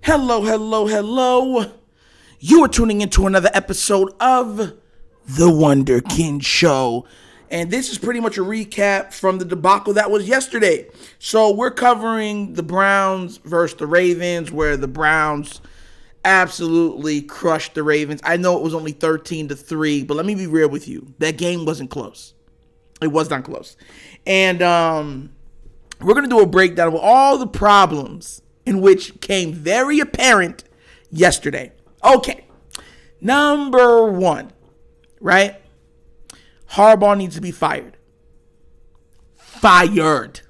Hello, hello, hello. You are tuning into another episode of the Wunderkind Show. And this is pretty much a recap from the debacle that was yesterday. So we're covering the Browns versus the Ravens, where the Browns absolutely crushed the Ravens. I know it was only 13-3, but let me be real with you. That game wasn't close. It was not close. And we're going to do a breakdown of all the problems in which came very apparent yesterday. Okay, number one, right? Harbaugh needs to be fired. Fired.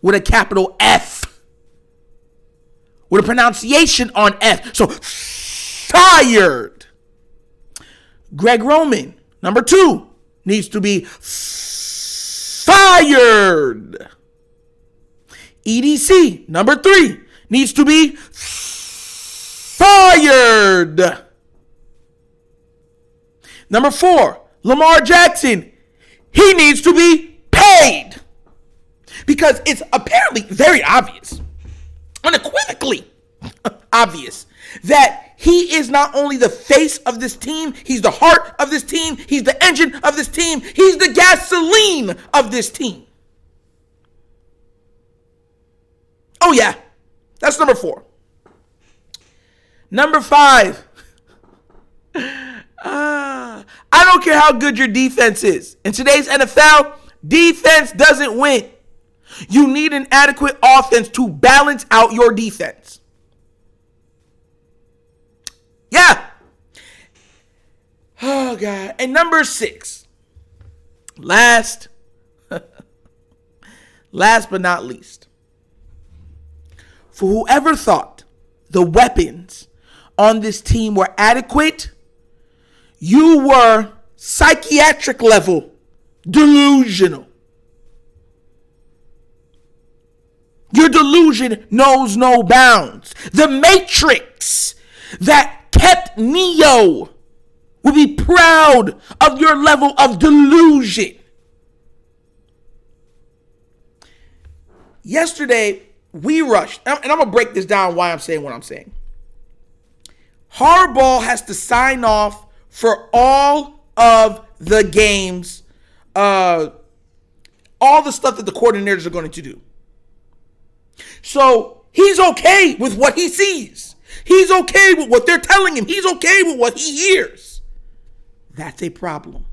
With a capital F. With a pronunciation on F. So, fired. Greg Roman, number two, needs to be fired. EDC, number three, needs to be fired. Number four, Lamar Jackson, he needs to be paid. Because it's apparently very obvious, unequivocally obvious, that he is not only the face of this team, he's the heart of this team, he's the engine of this team, he's the gasoline of this team. Oh, yeah. That's number four. Number five. I don't care how good your defense is. In today's NFL, defense doesn't win. You need an adequate offense to balance out your defense. Yeah. Oh, God. And number six. Last but not least. For whoever thought the weapons on this team were adequate, you were psychiatric level delusional. Your delusion knows no bounds. The Matrix that kept Neo will be proud of your level of delusion. Yesterday, we rushed, and I'm going to break this down why I'm saying what I'm saying. Harbaugh has to sign off for all of the games, all the stuff that the coordinators are going to do. So he's okay with what he sees. He's okay with what they're telling him. He's okay with what he hears. That's a problem.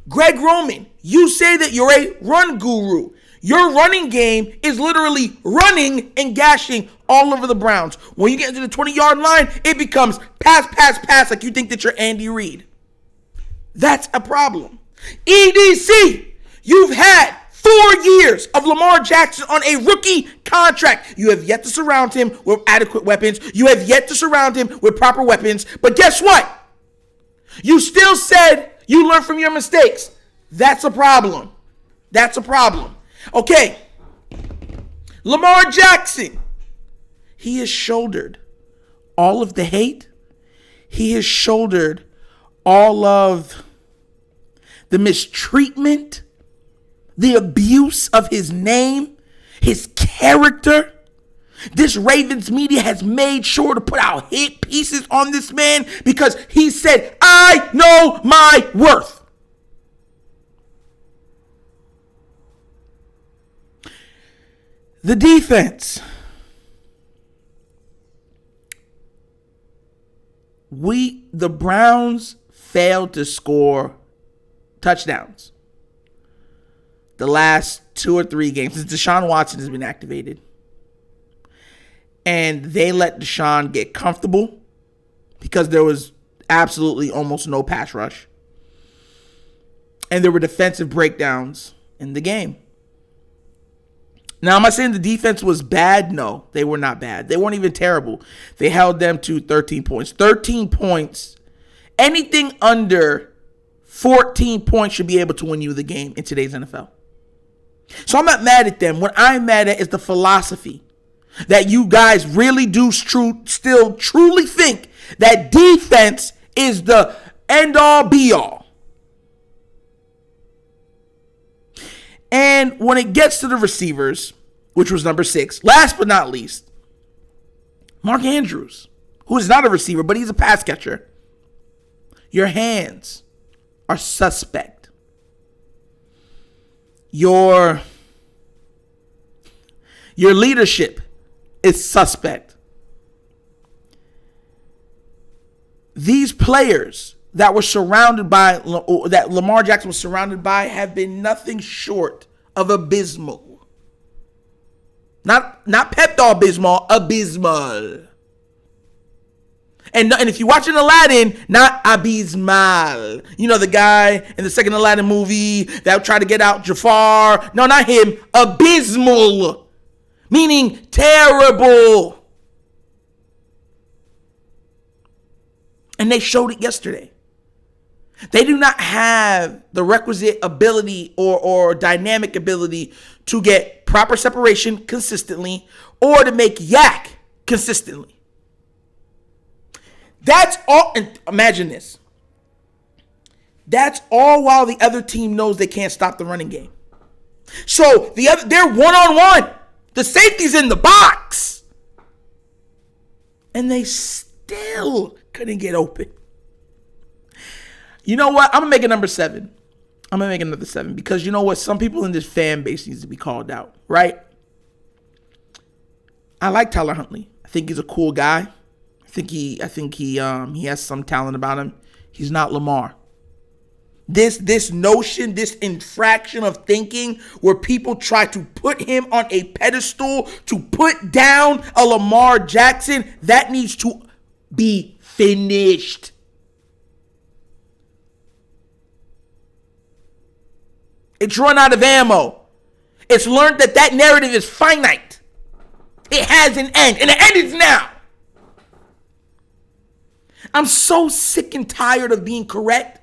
Greg Roman, you say that you're a run guru. Your running game is literally running and gashing all over the Browns. When you get into the 20-yard line, it becomes pass, like you think that you're Andy Reid. That's a problem. EDC, you've had 4 years of Lamar Jackson on a rookie contract. You have yet to surround him with adequate weapons. You have yet to surround him with proper weapons. But guess what? You still said you learned from your mistakes. That's a problem. That's a problem. Okay, Lamar Jackson, he has shouldered all of the hate. He has shouldered all of the mistreatment, the abuse of his name, his character. This Ravens media has made sure to put out hit pieces on this man because he said, I know my worth. The defense. The Browns failed to score touchdowns the last 2 or 3 games since Deshaun Watson has been activated. And they let Deshaun get comfortable because there was absolutely almost no pass rush. And there were defensive breakdowns in the game. Now, am I saying the defense was bad? No, they were not bad. They weren't even terrible. They held them to 13 points. 13 points. Anything under 14 points should be able to win you the game in today's NFL. So I'm not mad at them. What I'm mad at is the philosophy that you guys really do still truly think that defense is the end-all, be-all. And when it gets to the receivers, which was number 6, last but not least, Mark Andrews, who is not a receiver, but he's a pass catcher. Your hands are suspect. Your leadership is suspect. These players that Lamar Jackson was surrounded by have been nothing short of abysmal. Not Pepto-Bismol, abysmal. And if you're watching Aladdin, not abysmal. You know the guy in the second Aladdin movie that tried to get out Jafar. No, not him. Abysmal. Meaning terrible. And they showed it yesterday. They do not have the requisite ability or dynamic ability to get proper separation consistently or to make yak consistently. That's all. And imagine this. That's all while the other team knows they can't stop the running game. So they're one-on-one. The safety's in the box. And they still couldn't get open. You know what? I'm going to make it number 7. I'm going to make it another 7 because you know what? Some people in this fan base needs to be called out, right? I like Tyler Huntley. I think he's a cool guy. I think he has some talent about him. He's not Lamar. This notion, this infraction of thinking where people try to put him on a pedestal to put down a Lamar Jackson, that needs to be finished. It's run out of ammo. It's learned that narrative is finite. It has an end, and the end is now. I'm so sick and tired of being correct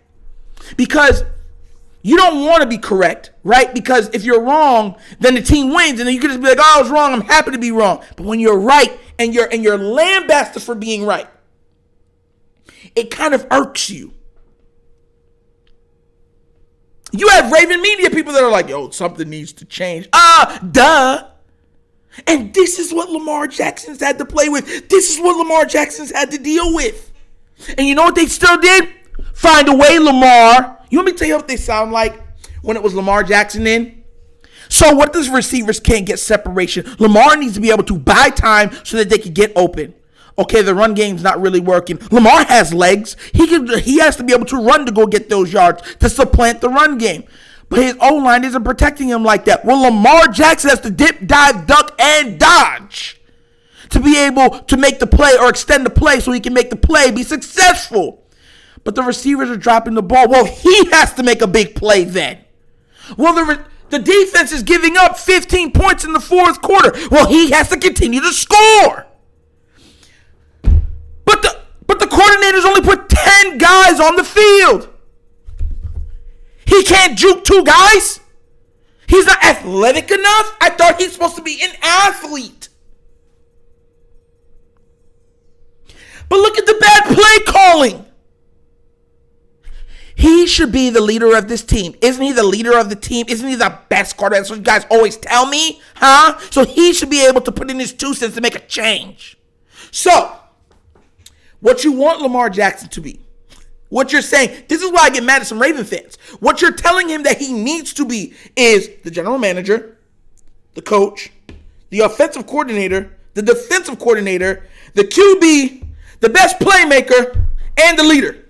because you don't want to be correct, right? Because if you're wrong, then the team wins, and then you can just be like, "Oh, I was wrong. I'm happy to be wrong." But when you're right and you're lambasted for being right, it kind of irks you. You have Raven Media people that are like, "Yo, something needs to change." Duh. And this is what Lamar Jackson's had to play with. This is what Lamar Jackson's had to deal with. And you know what they still did? Find a way, Lamar. You want me to tell you what they sound like when it was Lamar Jackson in? So what if the receivers can't get separation? Lamar needs to be able to buy time so that they can get open. Okay, the run game's not really working. Lamar has legs. He has to be able to run to go get those yards to supplant the run game. But his O-line isn't protecting him like that. Well, Lamar Jackson has to dip, dive, duck, and dodge to be able to make the play or extend the play so he can make the play be successful. But the receivers are dropping the ball. Well, he has to make a big play then. Well, the defense is giving up 15 points in the fourth quarter. Well, he has to continue to score. But the coordinators only put 10 guys on the field. He can't juke 2 guys. He's not athletic enough. I thought he's supposed to be an athlete. But look at the bad play calling. He should be the leader of this team. Isn't he the leader of the team? Isn't he the best quarterback? That's what you guys always tell me, huh? So he should be able to put in his 2 cents to make a change. So, what you want Lamar Jackson to be, what you're saying, this is why I get mad at some Raven fans. What you're telling him that he needs to be is the general manager, the coach, the offensive coordinator, the defensive coordinator, the QB, the best playmaker, and the leader.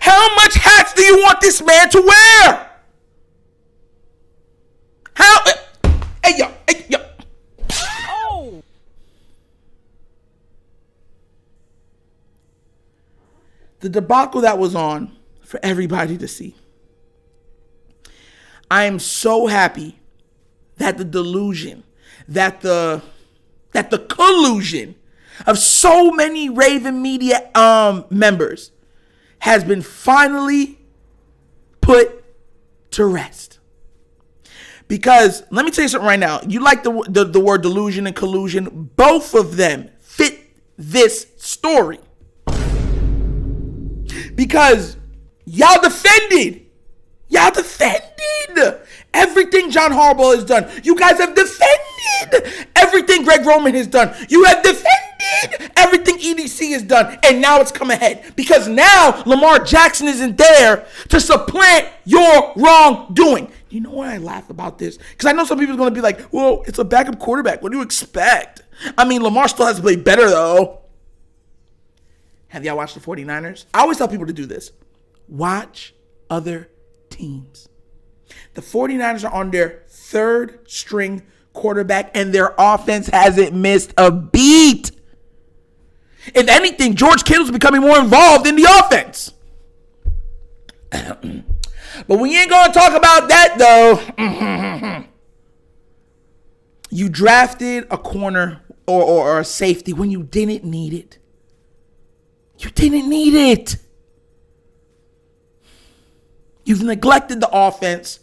How much hats do you want this man to wear? Hey, yo. Oh. The debacle that was on for everybody to see. I am so happy that the delusion, that the collusion of so many Raven Media members has been finally put to rest. Because let me tell you something right now. You like the word delusion and collusion. Both of them fit this story. Because y'all defended everything John Harbaugh has done. You guys have defended everything everything Greg Roman has done. You have defended everything EDC has done. And now it's come ahead. Because now Lamar Jackson isn't there to supplant your wrongdoing. You know why I laugh about this? Because I know some people are going to be like, well, it's a backup quarterback. What do you expect? I mean, Lamar still has to play better, though. Have y'all watched the 49ers? I always tell people to do this. Watch other teams. The 49ers are on their third string quarterback, and their offense hasn't missed a beat. If anything, George Kittle's becoming more involved in the offense. But we ain't going to talk about that, though. You drafted a corner or a safety when you didn't need it. You didn't need it. You've neglected the offense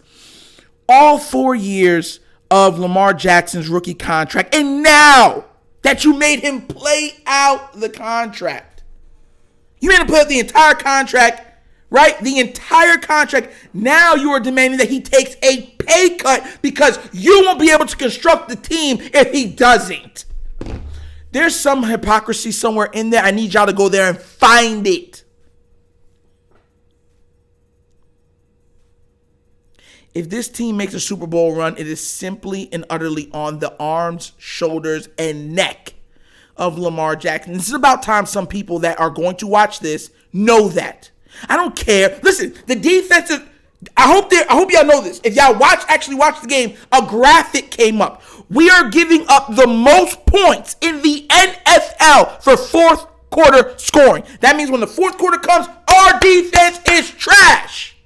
all 4 years of Lamar Jackson's rookie contract. And now that you made him play out the contract, you made him play out the entire contract, right? The entire contract. Now you are demanding that he takes a pay cut because you won't be able to construct the team if he doesn't. There's some hypocrisy somewhere in there. I need y'all to go there and find it. If this team makes a Super Bowl run, it is simply and utterly on the arms, shoulders, and neck of Lamar Jackson. This is about time some people that are going to watch this know that. I don't care. Listen, the defensive, I hope y'all know this. If y'all actually watch the game, a graphic came up. We are giving up the most points in the NFL for fourth quarter scoring. That means when the fourth quarter comes, our defense is trash.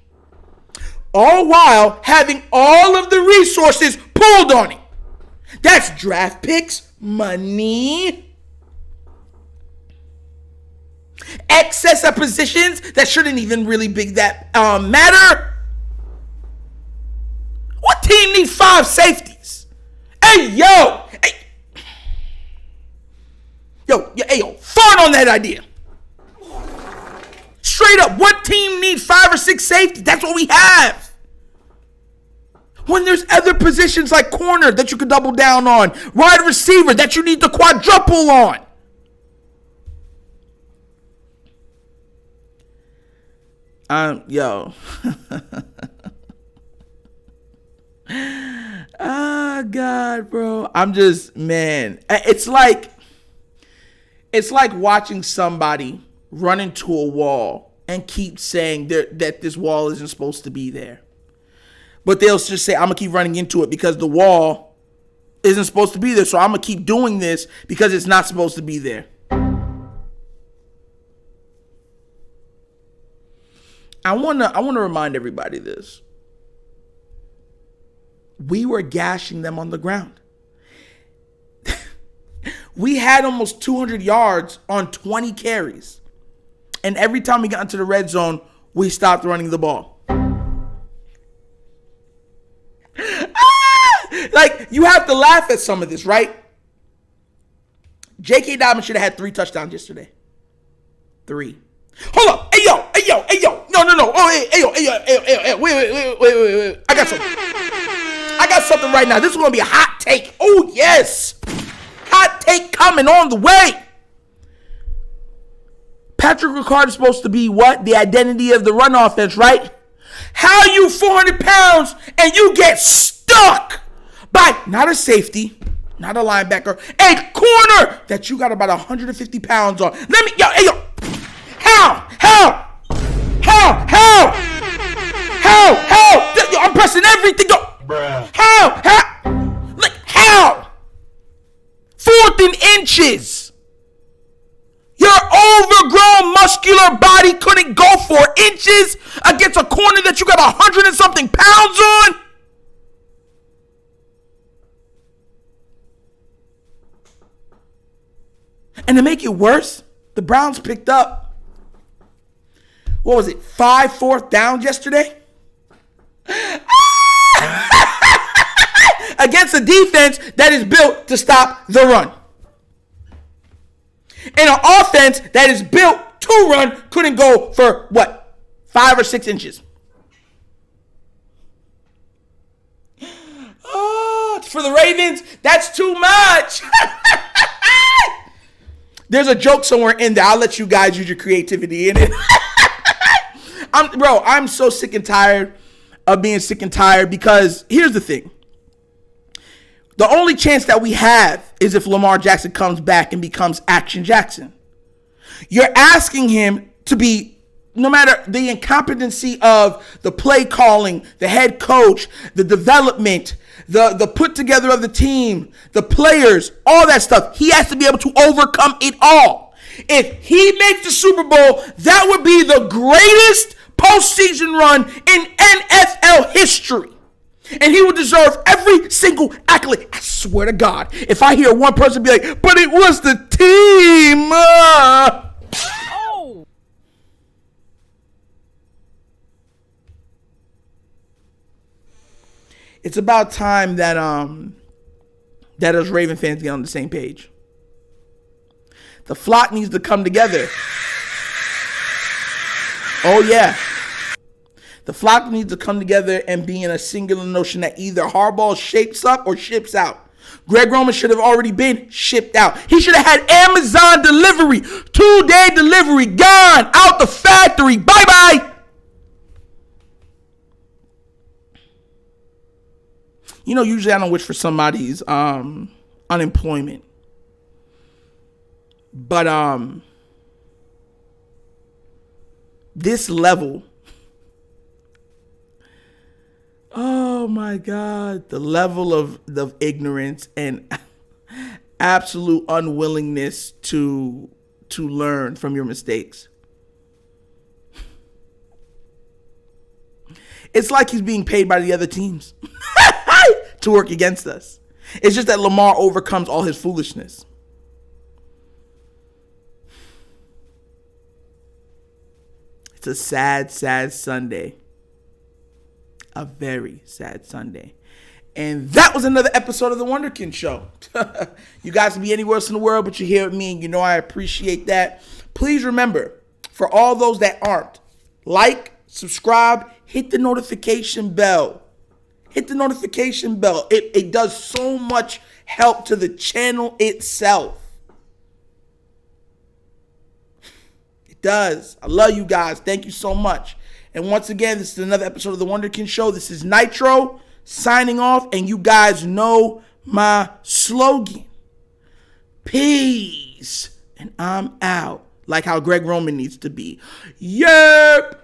All while having all of the resources pulled on it. That's draft picks, money, excess of positions that shouldn't even really be that matter. What team needs 5 safeties? Hey, yo. Yo, fart on that idea. Straight up, what team needs 5 or 6 safeties? That's what we have. When there's other positions like corner that you could double down on, wide receiver that you need to quadruple on. Yo. Ah, God, bro. I'm just, man. It's like watching somebody run into a wall and keep saying that this wall isn't supposed to be there. But they'll just say, I'm going to keep running into it because the wall isn't supposed to be there. So I'm going to keep doing this because it's not supposed to be there. I want to remind everybody this. We were gashing them on the ground. We had almost 200 yards on 20 carries. And every time we got into the red zone, we stopped running the ball. Like, you have to laugh at some of this, right? J.K. Dobbins should have had 3 touchdowns yesterday. 3. Hold up. Hey, yo. No. Oh, hey, yo. Wait. I got something right now. This is going to be a hot take. Oh, yes. Hot take coming on the way. Patrick Ricard is supposed to be what? The identity of the run offense, right? How you 400 pounds and you get stuck by not a safety, not a linebacker, a corner that you got about 150 pounds on. Yo. How? Yo, I'm pressing everything. Yo. Bruh. How? Like, how? 4th and inches. Your overgrown muscular body couldn't go 4 inches against a corner that you got 100 and something pounds on? And to make it worse, the Browns picked up, what was it, 5 fourth downs yesterday? Against a defense that is built to stop the run. And an offense that is built to run couldn't go for, what, 5 or 6 inches. Oh, much for the Ravens. That's too much. There's a joke somewhere in there. I'll let you guys use your creativity in it. I'm so sick and tired of being sick and tired, because here's the thing. The only chance that we have is if Lamar Jackson comes back and becomes Action Jackson. You're asking him to be, no matter the incompetency of the play calling, the head coach, the development, the put together of the team, the players, all that stuff, he has to be able to overcome it all. If he makes the Super Bowl, that would be the greatest postseason run in NFL history. And he would deserve every single accolade. I swear to God, if I hear one person be like, but it was the team. Oh. It's about time that us Raven fans get on the same page. The flock needs to come together. Oh, yeah. The flock needs to come together and be in a singular notion that either Harbaugh shapes up or ships out. Greg Roman should have already been shipped out. He should have had Amazon delivery, 2-day delivery, gone, out the factory. Bye-bye. You know, usually I don't wish for somebody's unemployment. But this level, oh my God, the level of ignorance and absolute unwillingness to learn from your mistakes. It's like he's being paid by the other teams to work against us. It's just that Lamar overcomes all his foolishness. It's a sad, sad Sunday. A very sad Sunday. And that was another episode of the Wunderkind Show. You guys can be anywhere else in the world, but you're here with me, and you know I appreciate that. Please remember, for all those that aren't, like, subscribe, hit the notification bell. Hit the notification bell. It does so much help to the channel itself. It does. I love you guys. Thank you so much. And once again, this is another episode of the Wunderkind Show. This is Nitro signing off, and you guys know my slogan. Peace. And I'm out. Like how Greg Roman needs to be. Yep.